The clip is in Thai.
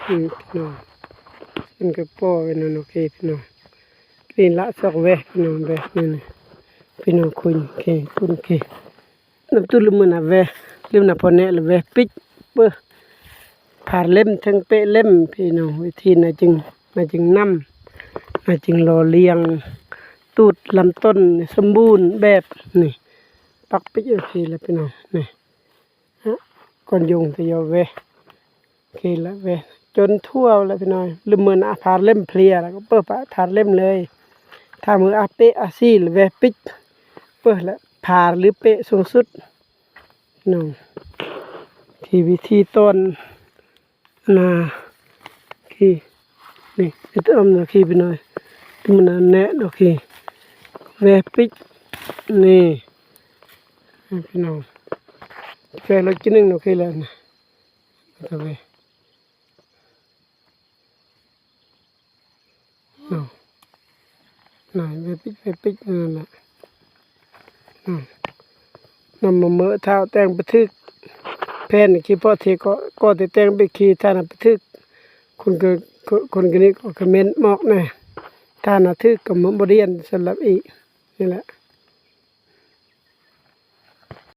พี่น้องมันก็ป้อกันนั่นโอเคพี่น้องนี่ละสอกแวะพี่น้องแวะนี่นะพี่น้องคุยโอเคคุณโอเคน้ำตุ้ลืมมันนะแวะลืมนะพอเนี่ยเลยแวะปิดเบอผ่าเล่มทั้งเปะเล่มพี่น้องวิธีน่ะจึงจึงรอเลี้ยงตูดลำต้นสมบูรณ์แบบนี่ปักปิดโอเคแล้วพี่น้องนี่ฮะก่อนยุงจะยาวแวะโอเคแล้วแวะจนทั่วแล้วพี่น้อยลืมมือนะผ่าเล่มเพลียแล้วก็เปิดผ่าเล่มเลยถ้ามืออาเปะอาซีหรือแวะปิดเปิดแล้วผ่าหรือเปะสูงสุดน้องที่วิธีต้นนาขี้นี่จะเอาหน้าขี้ไปหน่อยมันแน่โอเคแวะปิดนี่พี่น้องแวะรถกินหนึ่งโอเคแล้วนะต่อไปน้องนายแวะปิดนั่นแหละนำมาเมื่อเท้าแต่งไปทึกแผ่นขี้พ่อเทก็จะแต่งไปขี้ท่านะไปทึกคนนี้ก็คอมเมนต์บอกแน่ท่านะทึกกับมันบริเวณสำหรับอีกนี่แหละ